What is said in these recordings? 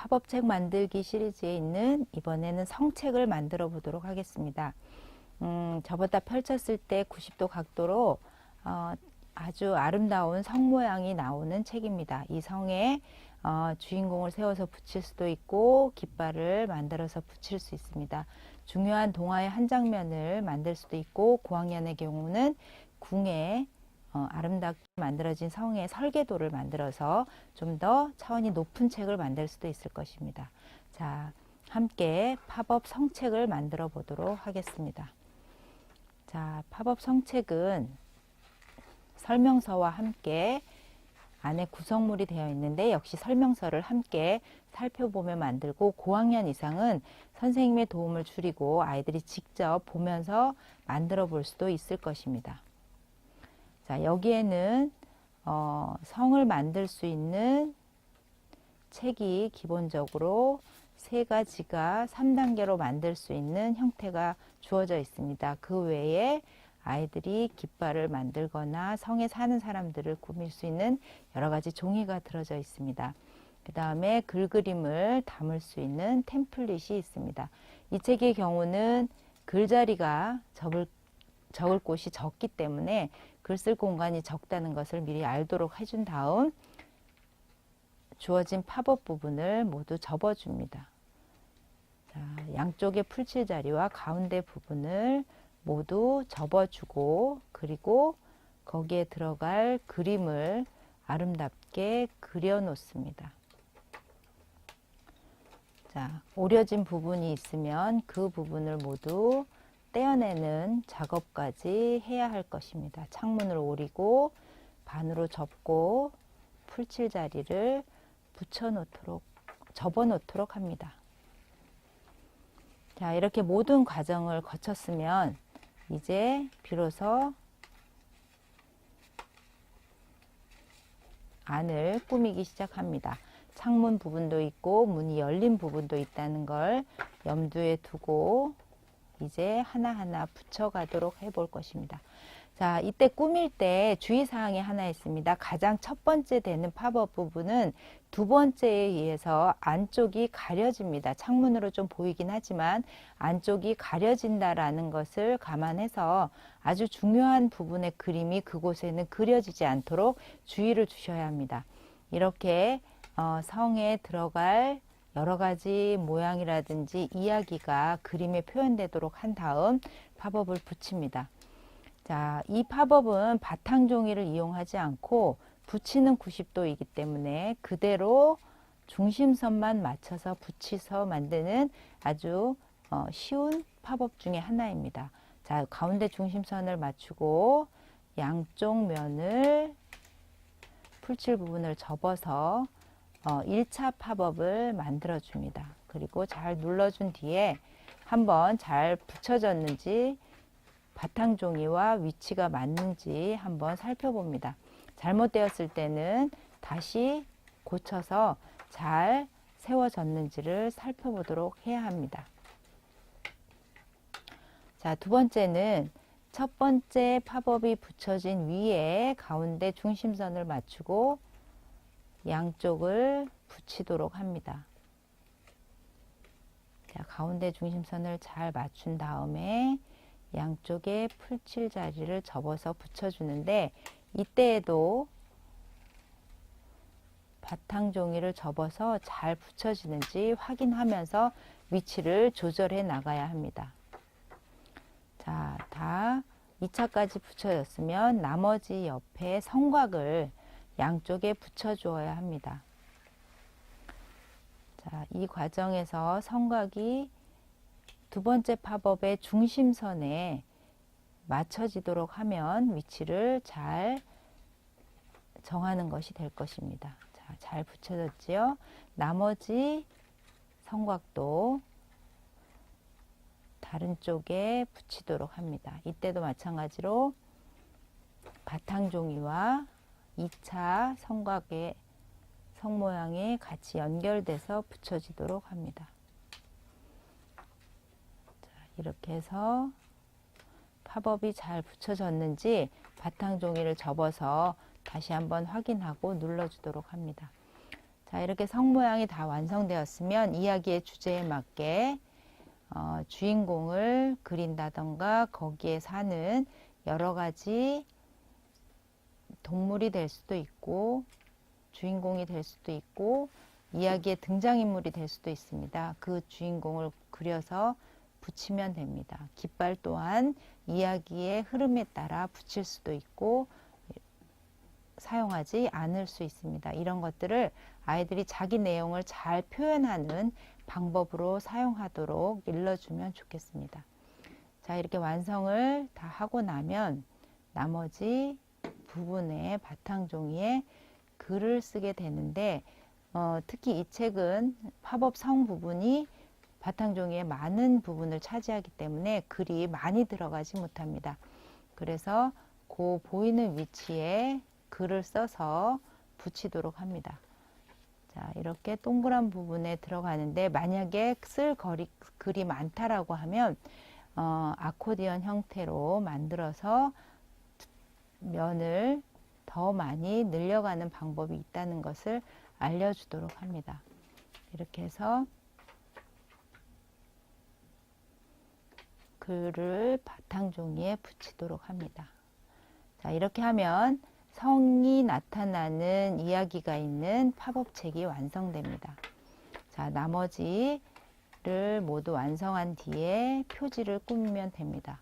팝업책 만들기 시리즈에 있는 이번에는 성책을 만들어 보도록 하겠습니다. 저보다 펼쳤을 때 90도 각도로 아주 아름다운 성 모양이 나오는 책입니다. 이 성에 주인공을 세워서 붙일 수도 있고 깃발을 만들어서 붙일 수 있습니다. 중요한 동화의 한 장면을 만들 수도 있고 고학년의 경우는 궁에 아름답게 만들어진 성의 설계도를 만들어서 좀 더 차원이 높은 책을 만들 수도 있을 것입니다. 자, 함께 팝업 성책을 만들어 보도록 하겠습니다. 자, 팝업 성책은 설명서와 함께 안에 구성물이 되어 있는데 역시 설명서를 함께 살펴보며 만들고 고학년 이상은 선생님의 도움을 줄이고 아이들이 직접 보면서 만들어 볼 수도 있을 것입니다. 자, 여기에는 성을 만들 수 있는 책이 기본적으로 세 가지가 3단계로 만들 수 있는 형태가 주어져 있습니다. 그 외에 아이들이 깃발을 만들거나 성에 사는 사람들을 꾸밀 수 있는 여러 가지 종이가 들어져 있습니다. 그 다음에 글그림을 담을 수 있는 템플릿이 있습니다. 이 책의 경우는 글자리가 적을 곳이 적기 때문에 글 쓸 공간이 적다는 것을 미리 알도록 해준 다음 주어진 팝업 부분을 모두 접어줍니다. 자, 양쪽의 풀칠 자리와 가운데 부분을 모두 접어주고 그리고 거기에 들어갈 그림을 아름답게 그려 놓습니다. 자, 오려진 부분이 있으면 그 부분을 모두 떼어내는 작업까지 해야 할 것입니다. 창문을 오리고 반으로 접고 풀칠 자리를 접어 놓도록 합니다. 자, 이렇게 모든 과정을 거쳤으면 이제 비로소 안을 꾸미기 시작합니다. 창문 부분도 있고 문이 열린 부분도 있다는 걸 염두에 두고 이제 하나하나 붙여가도록 해볼 것입니다. 자, 이때 꾸밀 때 주의사항이 하나 있습니다. 가장 첫 번째 되는 팝업 부분은 두 번째에 의해서 안쪽이 가려집니다. 창문으로 좀 보이긴 하지만 안쪽이 가려진다라는 것을 감안해서 아주 중요한 부분의 그림이 그곳에는 그려지지 않도록 주의를 주셔야 합니다. 이렇게 성에 들어갈 여러 가지 모양이라든지 이야기가 그림에 표현되도록 한 다음 팝업을 붙입니다. 자, 이 팝업은 바탕 종이를 이용하지 않고 붙이는 90도이기 때문에 그대로 중심선만 맞춰서 붙여서 만드는 아주 쉬운 팝업 중에 하나입니다. 자, 가운데 중심선을 맞추고 양쪽 면을 풀칠 부분을 접어서 1차 팝업을 만들어 줍니다. 그리고 잘 눌러준 뒤에 한번 잘 붙여졌는지 바탕 종이와 위치가 맞는지 한번 살펴봅니다. 잘못되었을 때는 다시 고쳐서 잘 세워졌는지를 살펴보도록 해야 합니다. 자, 두 번째는 첫 번째 팝업이 붙여진 위에 가운데 중심선을 맞추고 양쪽을 붙이도록 합니다. 자, 가운데 중심선을 잘 맞춘 다음에 양쪽에 풀칠 자리를 접어서 붙여주는데 이때에도 바탕 종이를 접어서 잘 붙여지는지 확인하면서 위치를 조절해 나가야 합니다. 자, 다 2차까지 붙여졌으면 나머지 옆에 성곽을 양쪽에 붙여주어야 합니다. 자, 이 과정에서 성곽이 두 번째 팝업의 중심선에 맞춰지도록 하면 위치를 잘 정하는 것이 될 것입니다. 자, 잘 붙여졌지요? 나머지 성곽도 다른 쪽에 붙이도록 합니다. 이때도 마찬가지로 바탕 종이와 2차 성곽의 성 모양이 같이 연결돼서 붙여지도록 합니다. 자, 이렇게 해서 팝업이 잘 붙여졌는지 바탕 종이를 접어서 다시 한번 확인하고 눌러주도록 합니다. 자, 자, 이렇게 성 모양이 다 완성되었으면 이야기의 주제에 맞게 주인공을 그린다던가 거기에 사는 여러 가지 동물이 될 수도 있고 주인공이 될 수도 있고 이야기의 등장인물이 될 수도 있습니다. 그 주인공을 그려서 붙이면 됩니다. 깃발 또한 이야기의 흐름에 따라 붙일 수도 있고 사용하지 않을 수 있습니다. 이런 것들을 아이들이 자기 내용을 잘 표현하는 방법으로 사용하도록 일러주면 좋겠습니다. 자, 이렇게 완성을 다 하고 나면 나머지 부분에 바탕 종이에 글을 쓰게 되는데 특히 이 책은 팝업 성 부분이 바탕 종이의 많은 부분을 차지하기 때문에 글이 많이 들어가지 못합니다. 그래서 그 보이는 위치에 글을 써서 붙이도록 합니다. 자, 이렇게 동그란 부분에 들어가는데 만약에 쓸 글이 많다라고 하면 아코디언 형태로 만들어서 면을 더 많이 늘려가는 방법이 있다는 것을 알려주도록 합니다. 이렇게 해서 글을 바탕 종이에 붙이도록 합니다. 자, 이렇게 하면 성이 나타나는 이야기가 있는 팝업 책이 완성됩니다. 자, 나머지를 모두 완성한 뒤에 표지를 꾸미면 됩니다.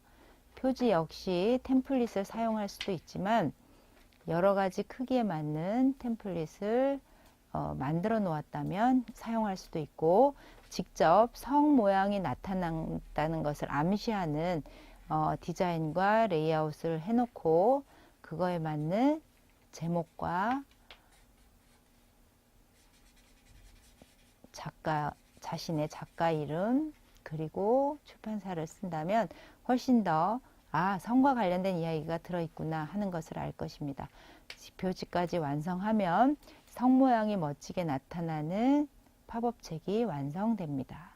표지 역시 템플릿을 사용할 수도 있지만 여러 가지 크기에 맞는 템플릿을 만들어 놓았다면 사용할 수도 있고 직접 성 모양이 나타난다는 것을 암시하는 디자인과 레이아웃을 해놓고 그거에 맞는 제목과 자신의 작가 이름 그리고 출판사를 쓴다면 훨씬 더 성과 관련된 이야기가 들어있구나 하는 것을 알 것입니다. 표지까지 완성하면 성 모양이 멋지게 나타나는 팝업 책이 완성됩니다.